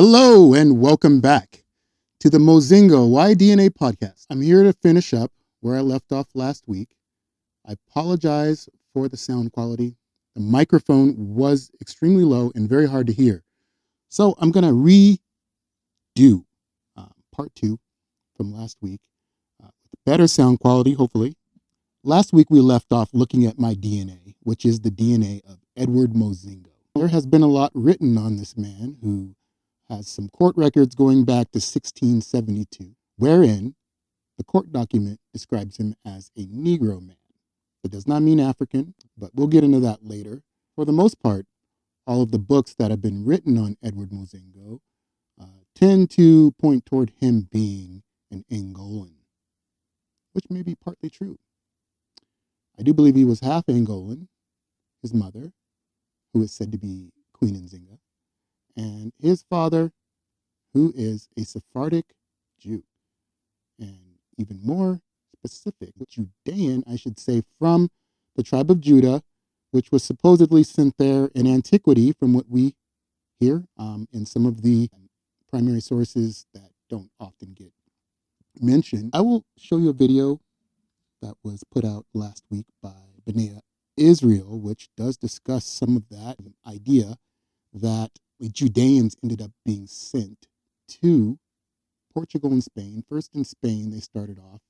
Hello and welcome back to the Mozingo Y-DNA podcast. I'm here to finish up where I left off last week. I apologize for the sound quality. The microphone was extremely low and very hard to hear. So I'm going to redo part 2 from last week with better sound quality, hopefully. Last week we left off looking at my DNA, which is the DNA of Edward Mozingo. There has been a lot written on this man who has some court records going back to 1672, wherein the court document describes him as a Negro man. It does not mean African, but we'll get into that later. For the most part, all of the books that have been written on Edward Mozingo tend to point toward him being an Angolan, which may be partly true. I do believe he was half Angolan, his mother, who is said to be Queen Nzinga, and his father, who is a Sephardic Jew, and even more specific, Judean, I should say, from the tribe of Judah, which was supposedly sent there in antiquity from what we hear in some of the primary sources that don't often get mentioned. I will show you a video that was put out last week by B'nai Israel, which does discuss some of that idea that the Judeans ended up being sent to Portugal and Spain. First in Spain, they started off,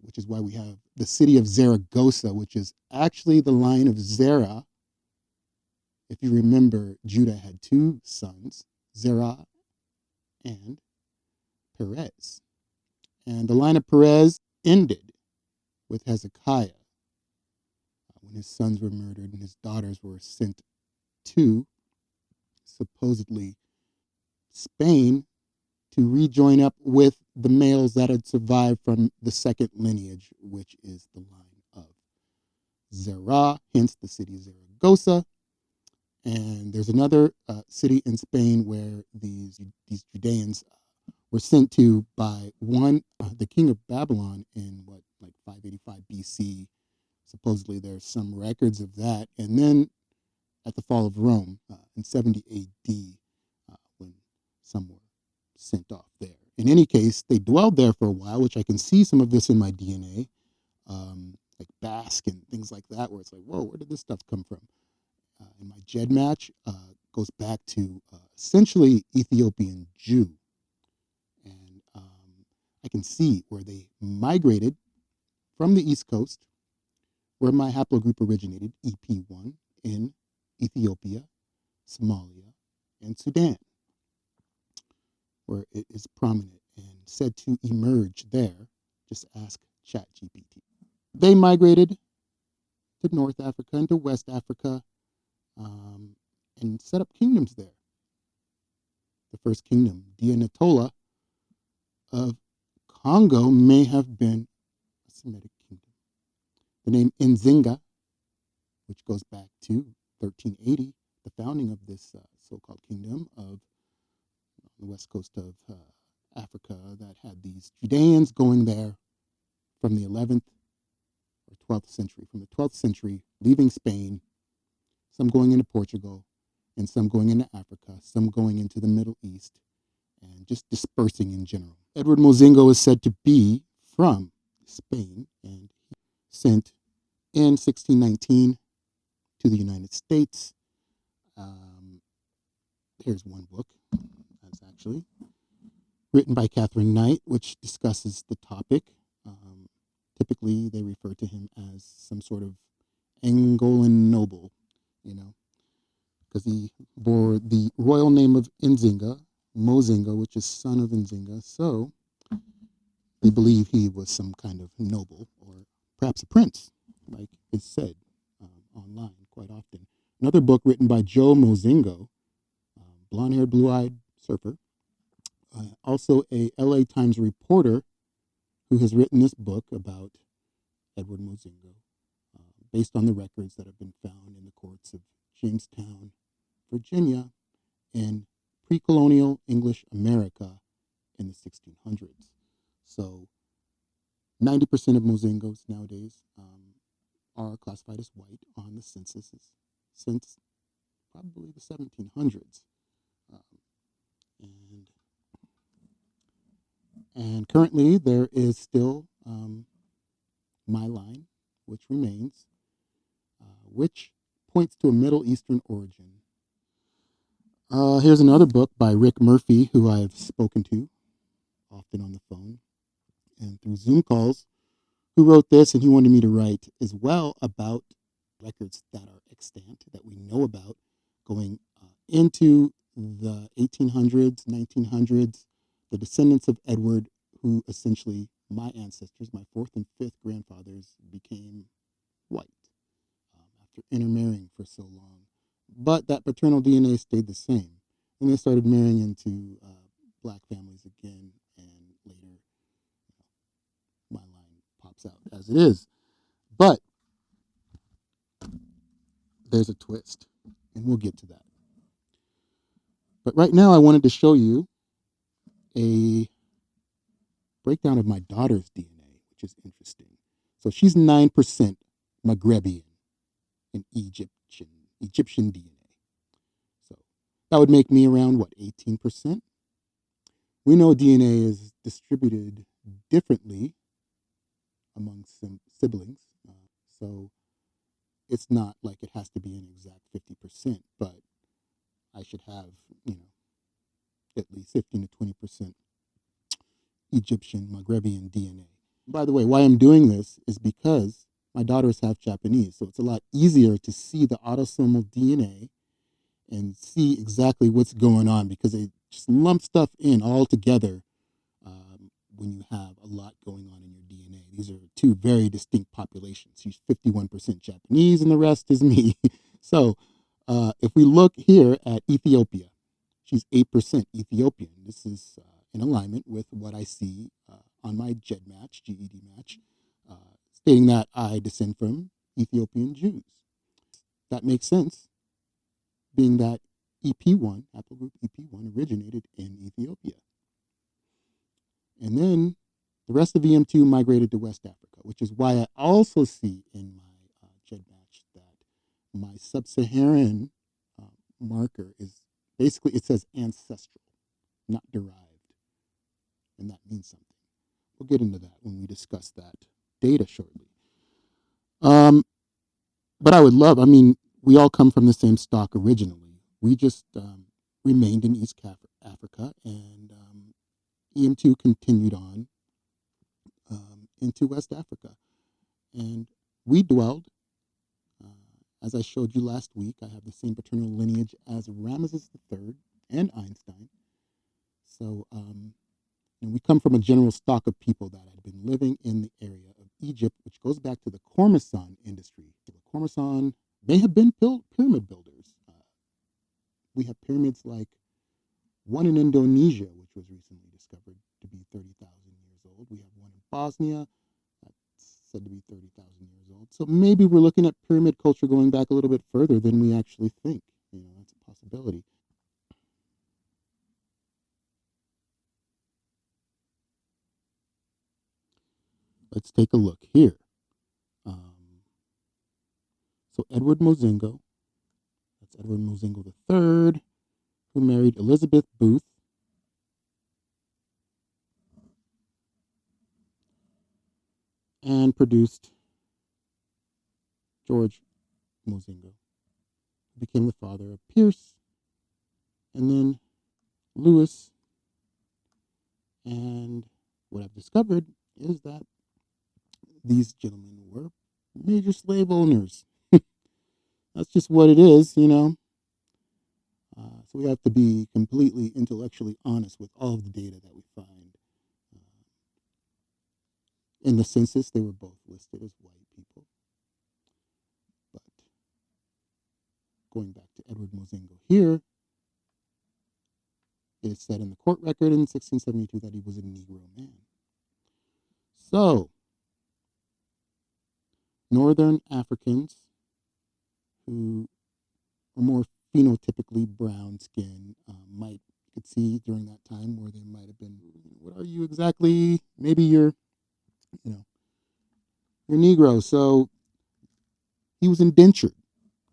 which is why we have the city of Zaragoza, which is actually the line of Zerah. If you remember, Judah had two sons, Zerah and Perez. And the line of Perez ended with Hezekiah when his sons were murdered and his daughters were sent to supposedly Spain to rejoin up with the males that had survived from the second lineage, which is the line of Zerah, hence the city of Zaragoza. And there's another city in Spain where these Judeans were sent to by the king of Babylon in 585 BC. Supposedly there's some records of that. And then at the fall of Rome in 70 AD, when some were sent off there. In any case, they dwelled there for a while, which I can see some of this in my DNA, like Basque and things like that, where it's like, whoa, where did this stuff come from? And my GED match goes back to essentially Ethiopian Jew. And I can see where they migrated from the East Coast, where my haplogroup originated, EP1, in Ethiopia, Somalia, and Sudan, where it is prominent and said to emerge there. Just ask ChatGPT. They migrated to North Africa and to West Africa and set up kingdoms there. The first kingdom, Dianatola of Congo, may have been a Semitic kingdom. The name Nzinga, which goes back to 1380, the founding of this so-called kingdom of the west coast of Africa, that had these Judeans going there from the 11th or 12th century. From the 12th century, leaving Spain, some going into Portugal, and some going into Africa, some going into the Middle East, and just dispersing in general. Edward Mozingo is said to be from Spain, and he sent in 1619 to the United States. Here's one book that's actually written by Catherine Knight, which discusses the topic. Typically, they refer to him as some sort of Angolan noble, because he bore the royal name of Nzinga, Mozingo, which is son of Nzinga. So they believe he was some kind of noble or perhaps a prince, like is said online quite often. Another book written by Joe Mozingo, blonde-haired, blue-eyed surfer, also a LA Times reporter who has written this book about Edward Mozingo, based on the records that have been found in the courts of Jamestown, Virginia, in pre-colonial English America in the 1600s. So 90% of Mozingos nowadays are classified as white on the census since probably the 1700s. And currently there is still my line, which remains, which points to a Middle Eastern origin. Here's another book by Rick Murphy, who I've spoken to often on the phone and through Zoom calls, who wrote this, and he wanted me to write as well about records that are extant, that we know about, going into the 1800s, 1900s, the descendants of Edward, who essentially, my ancestors, my fourth and fifth grandfathers, became white after intermarrying for so long. But that paternal DNA stayed the same. And they started marrying into black families again, and later my line pops out as it is. But there's a twist, and we'll get to that. But right now I wanted to show you a breakdown of my daughter's DNA, which is interesting. So she's 9% Maghrebian and Egyptian DNA. So that would make me around, what, 18%? We know DNA is distributed differently among siblings. So it's not like it has to be an exact 50%, but I should have, at least 15 to 20% Egyptian Maghrebian DNA. By the way, why I'm doing this is because my daughter is half Japanese, so it's a lot easier to see the autosomal DNA and see exactly what's going on, because they just lump stuff in all together when you have a lot going on in your DNA. These are two very distinct populations. She's 51% Japanese and the rest is me. So if we look here at Ethiopia, she's 8% Ethiopian. This is in alignment with what I see on my GED match, stating that I descend from Ethiopian Jews. That makes sense, being that EP1, Haplogroup EP1, originated in Ethiopia. And then the rest of EM2 migrated to West Africa, which is why I also see in my GED match that my sub-Saharan marker is basically, it says ancestral, not derived. And that means something. We'll get into that when we discuss that data shortly. But I would love, we all come from the same stock originally. We just remained in East Africa, and EM2 continued on into West Africa. And we dwelled, as I showed you last week, I have the same paternal lineage as Ramesses III and Einstein. So we come from a general stock of people that had been living in the area of Egypt, which goes back to the Cormison industry. The Cormison may have been pyramid builders. We have pyramids like one in Indonesia, which was recently discovered to be 30,000 years old. We have one in Bosnia that's said to be 30,000 years old. So maybe we're looking at pyramid culture going back a little bit further than we actually think. That's a possibility. Let's take a look here. So Edward Mozingo, that's Edward Mozingo III, who married Elizabeth Booth. And produced George Mozingo, who became the father of Pierce, and then Lewis. And what I've discovered is that these gentlemen were major slave owners. That's just what it is, So we have to be completely intellectually honest with all of the data that we find. In the census, they were both listed as white people. But going back to Edward Mozingo here, it is said in the court record in 1672 that he was a Negro man. So, Northern Africans who are more phenotypically brown skin you could see during that time where they might have been, what are you exactly? Maybe you're Negro. So he was indentured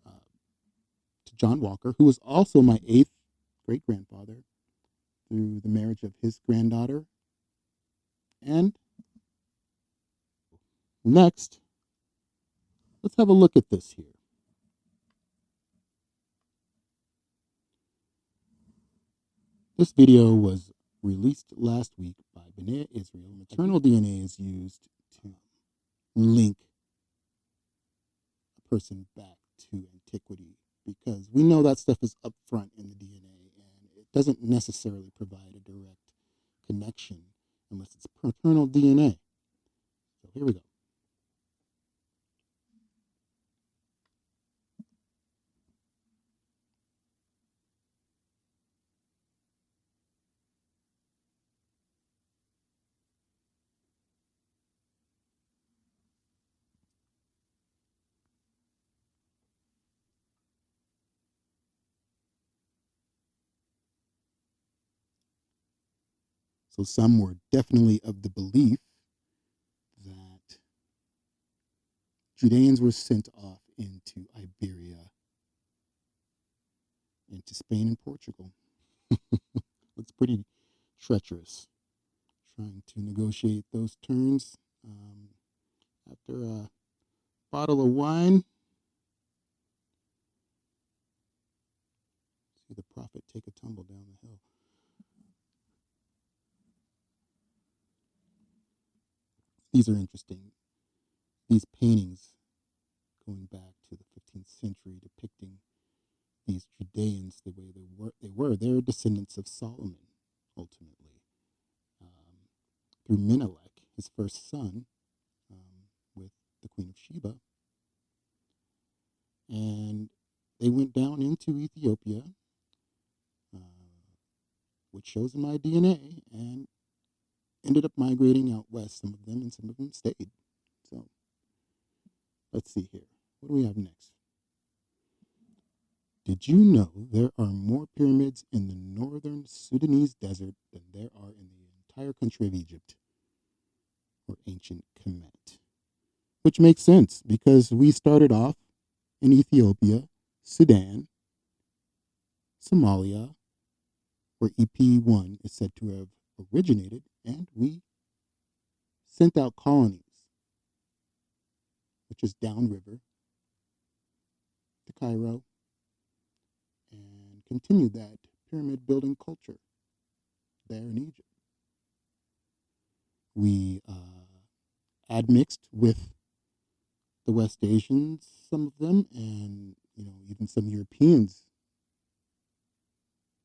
to John Walker, who was also my 8th great-grandfather, through the marriage of his granddaughter. And next, let's have a look at this here. This video was released last week by B'nai Israel. Maternal DNA is used to link a person back to antiquity because we know that stuff is up front in the DNA and it doesn't necessarily provide a direct connection unless it's paternal DNA. So here we go. So some were definitely of the belief that Judeans were sent off into Iberia, into Spain and Portugal. Looks pretty treacherous, trying to negotiate those terms after a bottle of wine. See the prophet take a tumble down the hill. These are interesting. These paintings going back to the 15th century depicting these Judeans the way they were. They're descendants of Solomon, ultimately, through Menelik, his first son, with the Queen of Sheba. And they went down into Ethiopia, which shows in my DNA, and ended up migrating out west, some of them, and some of them stayed. So let's see here. What do we have next? Did you know there are more pyramids in the northern Sudanese desert than there are in the entire country of Egypt, or ancient Kemet? Which makes sense because we started off in Ethiopia, Sudan, Somalia, where EP1 is said to have originated, and we sent out colonies, which is downriver to Cairo, and continued that pyramid building culture there in Egypt. We admixed with the West Asians, some of them, and even some Europeans.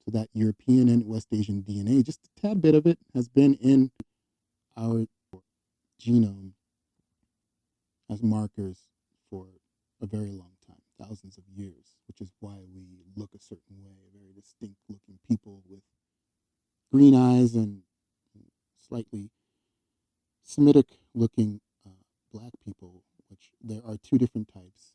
So that European and West Asian DNA, just a tad bit of it, has been in our genome as markers for a very long time, thousands of years, which is why we look a certain way, a very distinct looking people with green eyes and slightly Semitic looking black people, which there are two different types.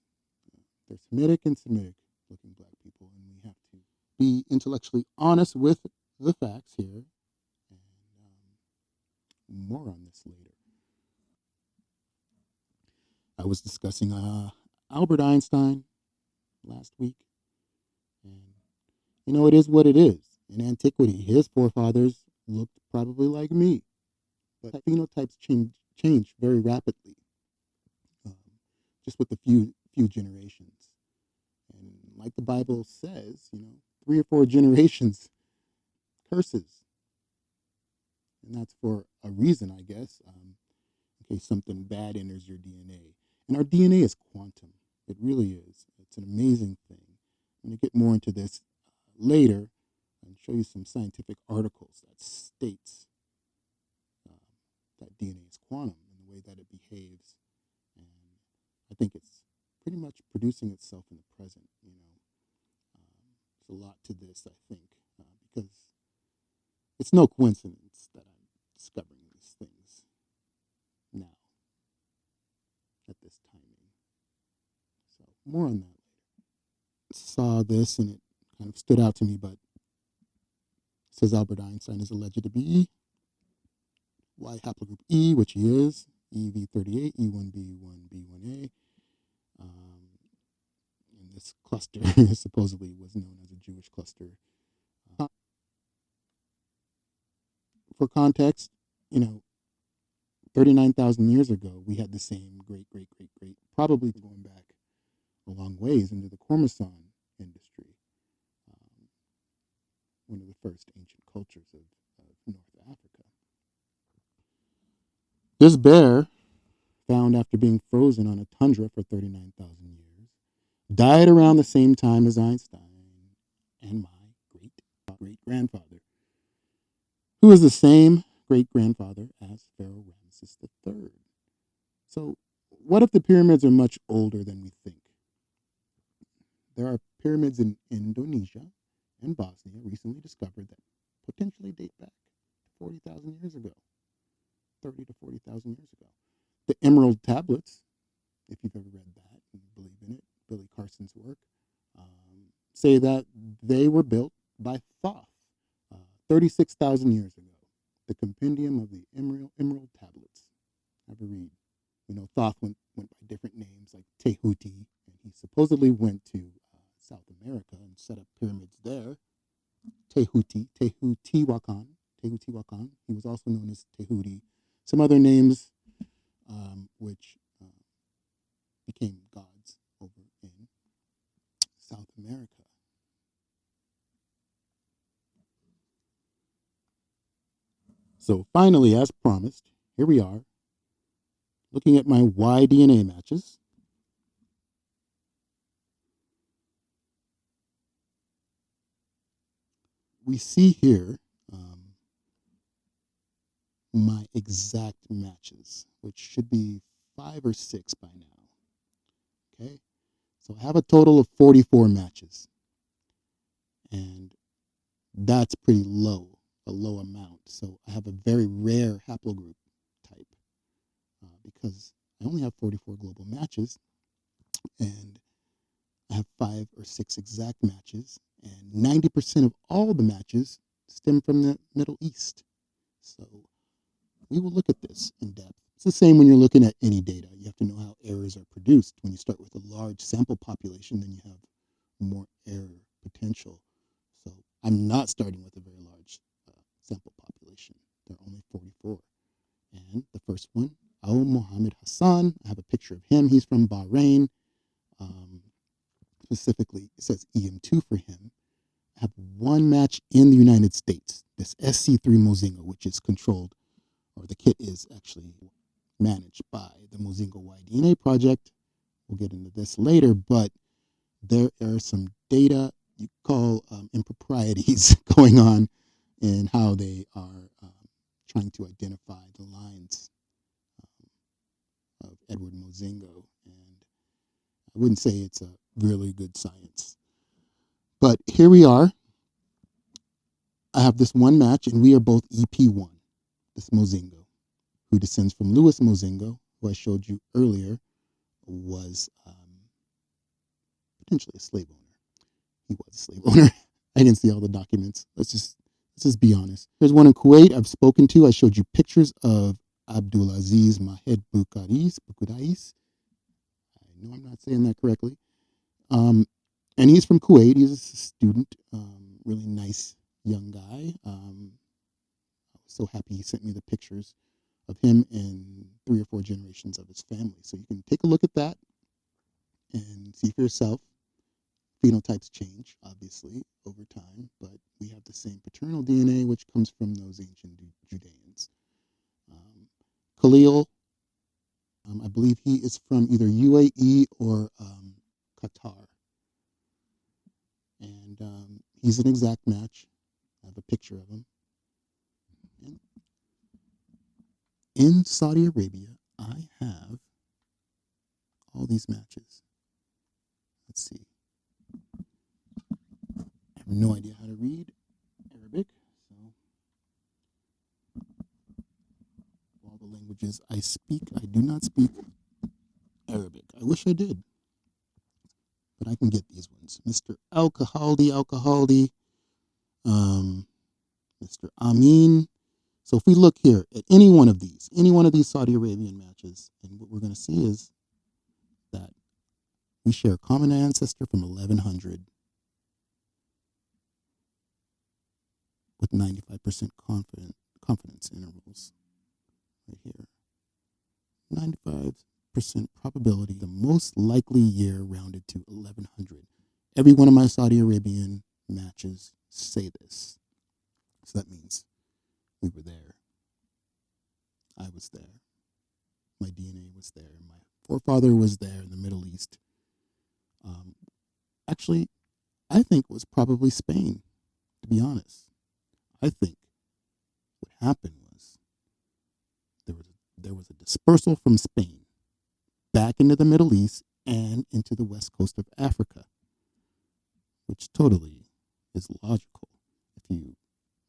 There's Semitic and Semitic looking black people, and we have to be intellectually honest with the facts here, and more on this later. I was discussing Albert Einstein last week, and it is what it is. In antiquity, his forefathers looked probably like me, but phenotypes change very rapidly, just with a few generations. And like the Bible says, 3 or 4 generations curses, and that's for a reason, I guess, in case something bad enters your DNA. And our DNA is quantum. It really is. It's an amazing thing. I'm going to get more into this later and show you some scientific articles that states that DNA is quantum in the way that it behaves. And I think it's pretty much producing itself in the present. There's a lot to this, I think, because it's no coincidence that I'm discovering these things now at this timing. So more on that later. Saw this and it kind of stood out to me, but it says Albert Einstein is alleged to be Y haplogroup E, which he is, EV38, E1B1B1A. And this cluster supposedly was known as a Jewish cluster. for context, 39,000 years ago, we had the same great, probably going back a long ways into the Cormison industry, one of the first ancient cultures of North Africa. This bear, found after being frozen on a tundra for 39,000 years, died around the same time as Einstein and my great-grandfather, who is the same great-grandfather as Pharaoh Ramses III. So what if the pyramids are much older than we think? There are pyramids in Indonesia and Bosnia recently discovered that potentially date back to 40,000 years ago, 30 to 40,000 years ago. The Emerald Tablets, if you've ever read that and believe in it, Billy Carson's work, say that they were built by Thoth 36,000 years ago. The compendium of the Emerald Tablets. Have a read. We know Thoth went by different names like Tehuti, and he supposedly went to South America and set up pyramids there. Tehutihuacan. He was also known as Tehuti. Some other names which became gods over in South America. So finally, as promised, here we are, looking at my Y-DNA matches. We see here my exact matches, which should be 5 or 6 by now. Okay, so I have a total of 44 matches, and that's pretty low, a low amount. So I have a very rare haplogroup type because I only have 44 global matches, and I have 5 or 6 exact matches, and 90% of all the matches stem from the Middle East. So we will look at this in depth. It's the same when you're looking at any data. You have to know how errors are produced. When you start with a large sample population, then you have more error potential. So I'm not starting with a very large sample population. There are only 44. And the first one, Al Mohammed Hassan. I have a picture of him. He's from Bahrain. Specifically, it says EM2 for him. I have one match in the United States, this SC3 Mozingo, which is controlled, or the kit is actually managed by the Mozingo Y-DNA project. We'll get into this later, but there are some data you call improprieties going on in how they are trying to identify the lines of Edward Mozingo, and I wouldn't say it's a really good science. But here we are. I have this one match, and we are both EP1, this Mozingo, who descends from Louis Mozingo, who I showed you earlier was potentially a slave owner. He was a slave owner. I didn't see all the documents. Let's just be honest. Here's one in Kuwait I've spoken to. I showed you pictures of Abdulaziz Mahed Bukudais. I know I'm not saying that correctly. And he's from Kuwait. He's a student, really nice young guy. I was so happy he sent me the pictures of him and 3 or 4 generations of his family. So you can take a look at that and see for yourself. Phenotypes change, obviously, over time, but we have the same paternal DNA, which comes from those ancient Judeans. Khalil, I believe he is from either UAE or Qatar. And he's an exact match. I have a picture of him. And in Saudi Arabia, I have all these matches. Let's see. I have no idea how to read Arabic, so all the languages I speak, I do not speak Arabic. I wish I did, but I can get these ones. Mr. Al-Kahaldi, Mr. Amin. So if we look here at any one of these Saudi Arabian matches, and what we're going to see is that we share a common ancestor from 1100 with 95% confidence intervals right here. 95% probability, the most likely year rounded to 1100. Every one of my Saudi Arabian matches say this. So that means we were there. I was there. My DNA was there. My forefather was there in the Middle East. Actually, I think it was probably Spain, to be honest. I think what happened was there was a dispersal from Spain back into the Middle East and into the west coast of Africa, which totally is logical if you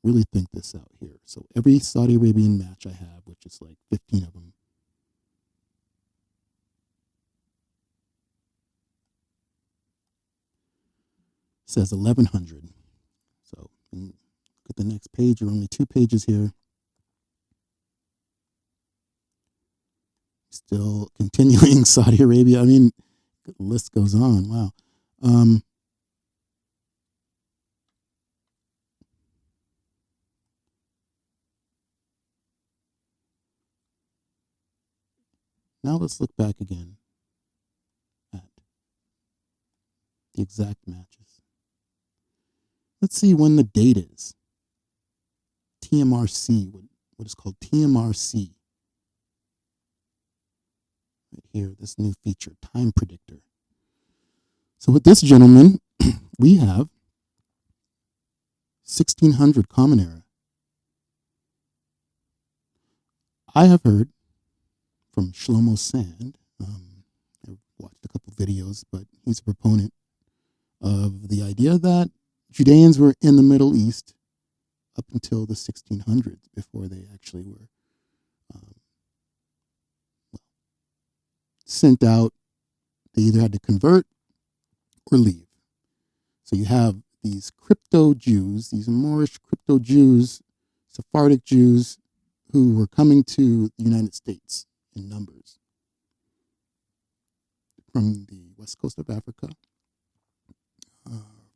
really think this out here. So every Saudi Arabian match I have, which is like 15 of them, says 1100. So look at the next page. There are only 2 pages here. Still continuing Saudi Arabia. I mean, the list goes on. Wow. Now let's look back again at the exact matches. Let's see when the date is. TMRC, what is called TMRC. Right here, this new feature, time predictor. So with this gentleman, we have 1600 Common Era. I have heard from Shlomo Sand, I've watched a couple videos, but he's a proponent of the idea that Judeans were in the Middle East up until the 1600s before they actually were sent out. They either had to convert or leave. So you have these crypto Jews, these Moorish crypto Jews, Sephardic Jews, who were coming to the United States in numbers from the west coast of Africa,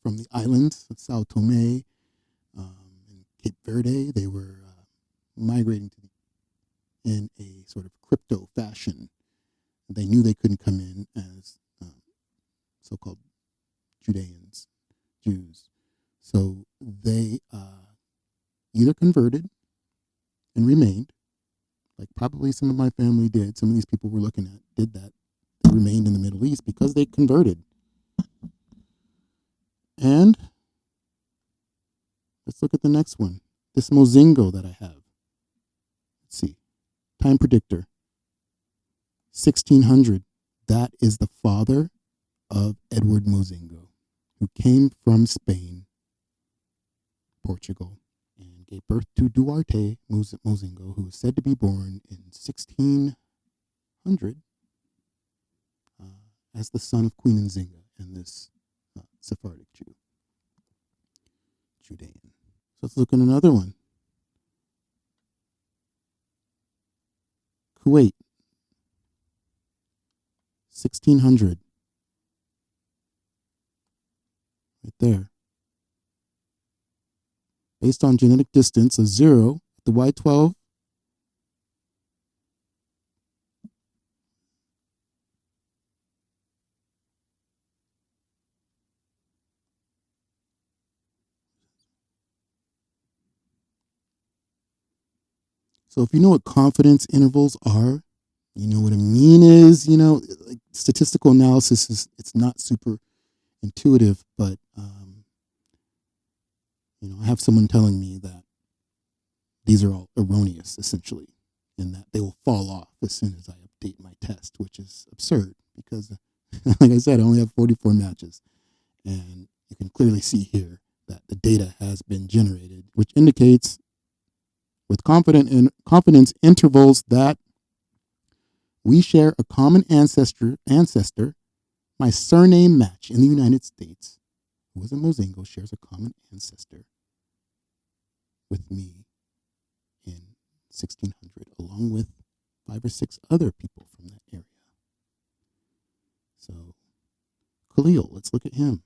from the islands of Sao Tome and Cape Verde. They were migrating in a sort of crypto fashion. They knew they couldn't come in as so-called Judeans, Jews. So they either converted and remained, like probably some of my family did. Some of these people we're looking at did that. They remained in the Middle East because they converted. And let's look at the next one. This Mozingo that I have. Let's see. Time predictor. 1600. That is the father of Edward Mozingo, who came from Spain, Portugal, and gave birth to Duarte Mozingo, who is said to be born in 1600 as the son of Queen Nzinga and this Sephardic Judean. So let's look at another one. Kuwait, 1600. Right there. Based on genetic distance of 0 at the Y12. So if you know what confidence intervals are, you know what a mean is, like statistical analysis it's not super intuitive, but I have someone telling me that these are all erroneous, essentially, in that they will fall off as soon as I update my test, which is absurd because, like I said, I only have 44 matches. And you can clearly see here that the data has been generated, which indicates with confidence intervals that we share a common ancestor. My surname match in the United States, who is a Mozingo, shares a common ancestor with me in 1600, along with 5 or 6 other people from that area. So, Khalil, let's look at him.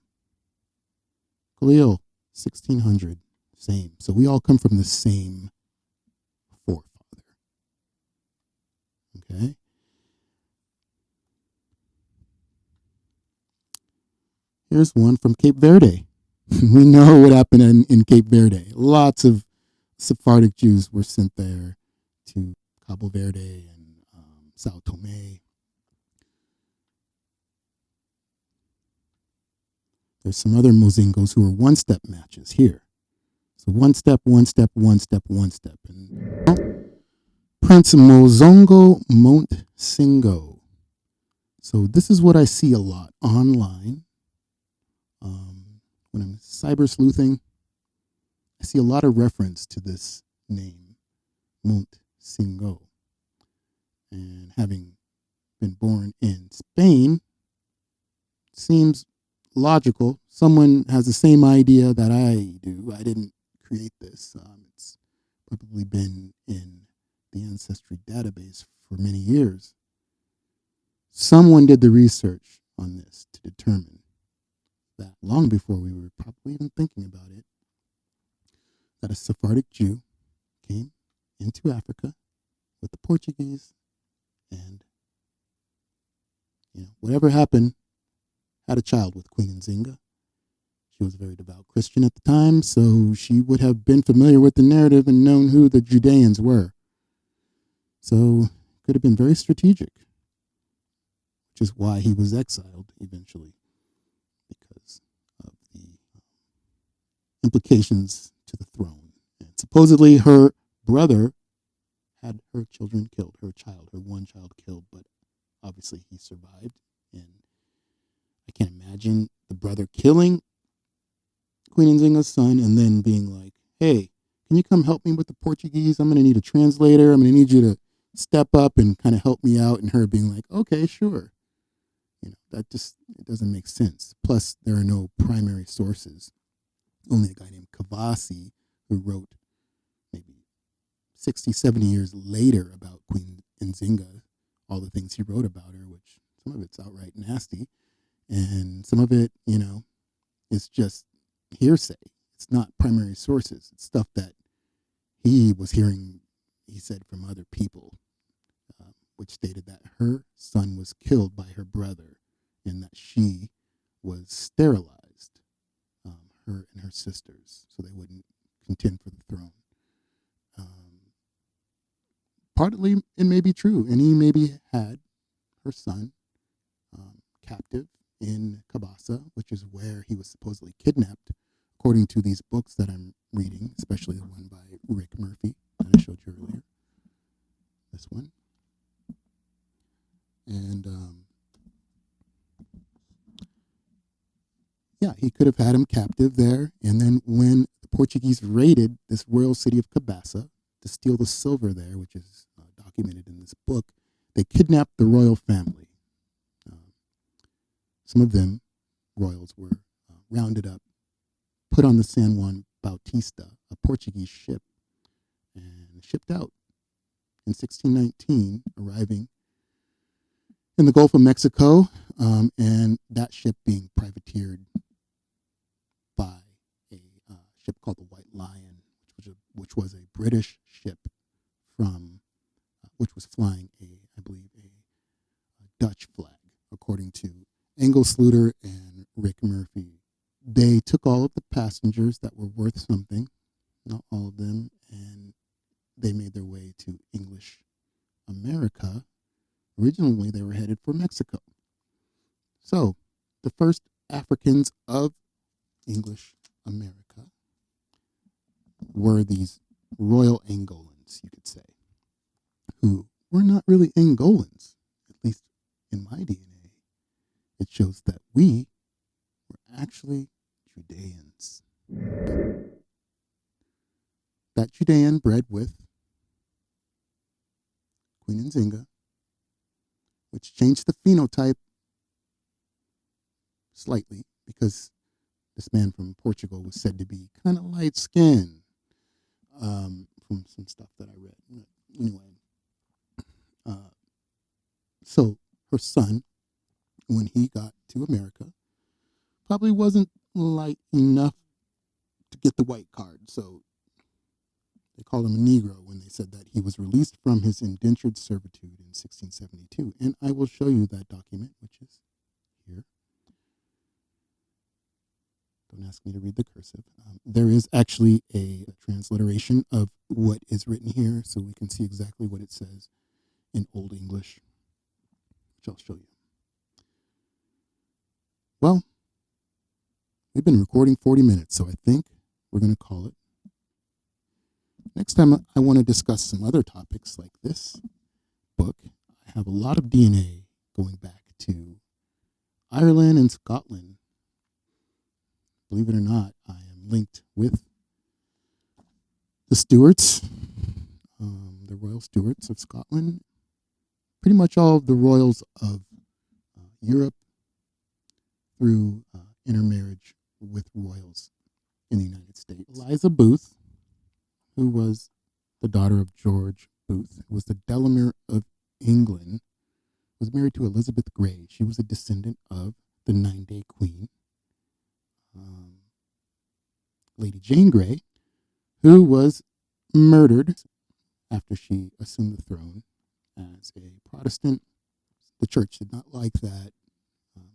Khalil, 1600, same. So we all come from the same Here's one from Cape Verde. We know what happened in Cape Verde. Lots of Sephardic Jews were sent there to Cabo Verde and Sao Tome. There's some other Mozingos who are one-step matches here. So one step, one step, one step, one step. And Prince Mozingo Mozingo. So this is what I see a lot online. When I'm cyber sleuthing, I see a lot of reference to this name, Mozingo. And having been born in Spain, seems logical. Someone has the same idea that I do. I didn't create this. It's probably been in the ancestry database for many years. Someone did the research on this to determine that long before we were probably even thinking about it, that a Sephardic Jew came into Africa with the Portuguese, and whatever happened, had a child with Queen Nzinga. She was a very devout Christian at the time, so she would have been familiar with the narrative and known who the Judeans were. So could have been very strategic, which is why he was exiled eventually, because of the implications to the throne. And supposedly her brother had her children killed, her one child killed, but obviously he survived. And I can't imagine the brother killing Queen Nzinga's son and then being like, hey, can you come help me with the Portuguese? I'm going to need a translator. I'm going to need you to step up and kind of help me out. And her being like, okay, sure. That just, it doesn't make sense. Plus, there are no primary sources. Only a guy named Kavasi who wrote maybe 60, 70 years later about Queen Nzinga, all the things he wrote about her, which some of it's outright nasty. And some of it, is just hearsay. It's not primary sources. It's stuff that he was hearing, he said, from other people, which stated that her son was killed by her brother and that she was sterilized, her and her sisters, so they wouldn't contend for the throne. Partly it may be true, and he maybe had her son captive in Kabasa, which is where he was supposedly kidnapped, according to these books that I'm reading, especially the one by Rick Murphy that I showed you earlier. This one. And he could have had him captive there. And then when the Portuguese raided this royal city of Kabasa to steal the silver there, which is documented in this book, they kidnapped the royal family. Some of them, royals, were rounded up, put on the San Juan Bautista, a Portuguese ship, and shipped out in 1619, arriving in the Gulf of Mexico, and that ship being privateered by a ship called the White Lion, which was a British ship which was flying I believe, a Dutch flag, according to Engelsluter and Rick Murphy. They took all of the passengers that were worth something, not all of them, and they made their way to English America. Originally, they were headed for Mexico. So, the first Africans of English America were these royal Angolans, you could say, who were not really Angolans, at least in my DNA. It shows that we were actually Judeans. That Judean bred with Queen Nzinga, which changed the phenotype slightly because this man from Portugal was said to be kind of light-skinned, from some stuff that I read. Anyway, so her son, when he got to America, probably wasn't light enough to get the white card. So they called him a Negro when they said that he was released from his indentured servitude in 1672. And I will show you that document, which is here. Don't ask me to read the cursive. There is actually a transliteration of what is written here, so we can see exactly what it says in Old English, which I'll show you. Well, we've been recording 40 minutes, so I think we're going to call it. Next time, I want to discuss some other topics like this book. I have a lot of DNA going back to Ireland and Scotland. Believe it or not, I am linked with the Stuarts, the Royal Stuarts of Scotland, pretty much all of the royals of Europe through intermarriage with royals in the United States. Eliza Booth, who was the daughter of George Booth, who was the Delamere of England, was married to Elizabeth Grey. She was a descendant of the 9-Day Queen, Lady Jane Grey, who was murdered after she assumed the throne as a Protestant. The church did not like that,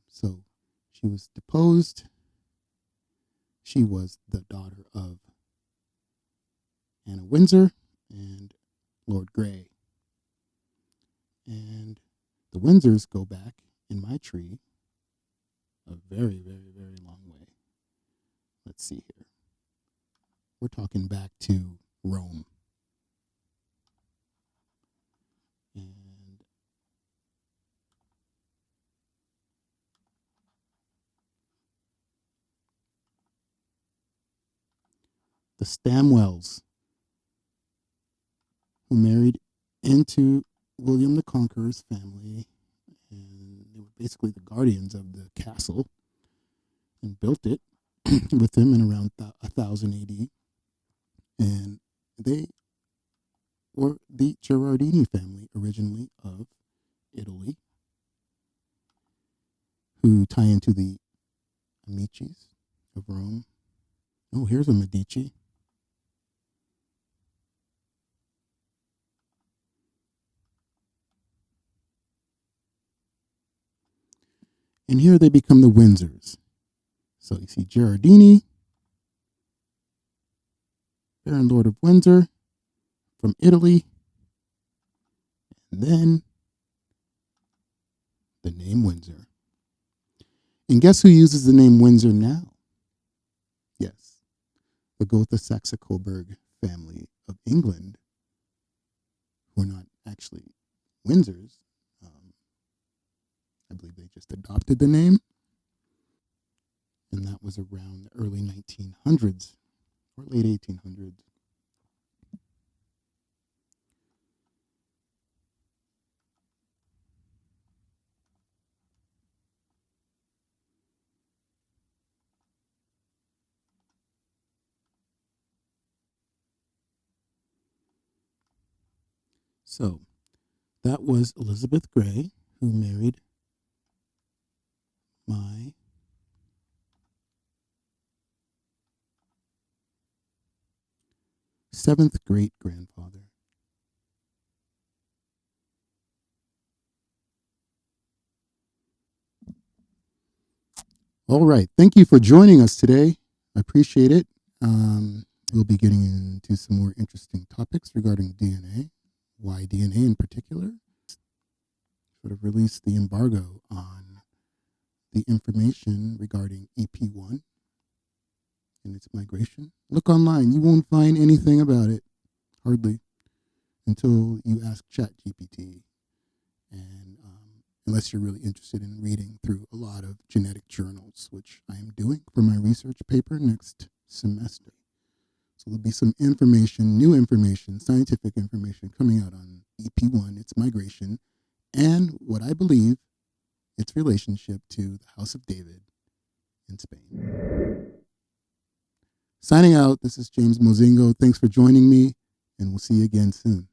so she was deposed. She was the daughter of Anne of Windsor and Lord Grey. And the Windsors go back in my tree a very, very, very long way. Let's see here. We're talking back to Rome. And the Stamwells, who married into William the Conqueror's family, and they were basically the guardians of the castle and built it with him in around 1000 AD. And they were the Gerardini family originally of Italy, who tie into the Amicis of Rome. Oh, here's a Medici. And here they become the Windsors. So you see Gerardini, Baron Lord of Windsor from Italy, and then the name Windsor. And guess who uses the name Windsor now? Yes, the Gotha-Saxe-Coburg family of England, who are not actually Windsors. I believe they just adopted the name. And that was around the early 1900s or late 1800s. So that was Elizabeth Grey, who married my seventh great-grandfather. All right. Thank you for joining us today. I appreciate it. We'll be getting into some more interesting topics regarding DNA, Y-DNA in particular. Sort of released the embargo on the information regarding EP1 and its migration. Look online. You won't find anything about it, hardly, until you ask ChatGPT. And unless you're really interested in reading through a lot of genetic journals, which I am doing for my research paper next semester. So there'll be some information, new information, scientific information coming out on EP1, its migration, and what I believe its relationship to the House of David in Spain. Signing out, this is James Mozingo. Thanks for joining me, and we'll see you again soon.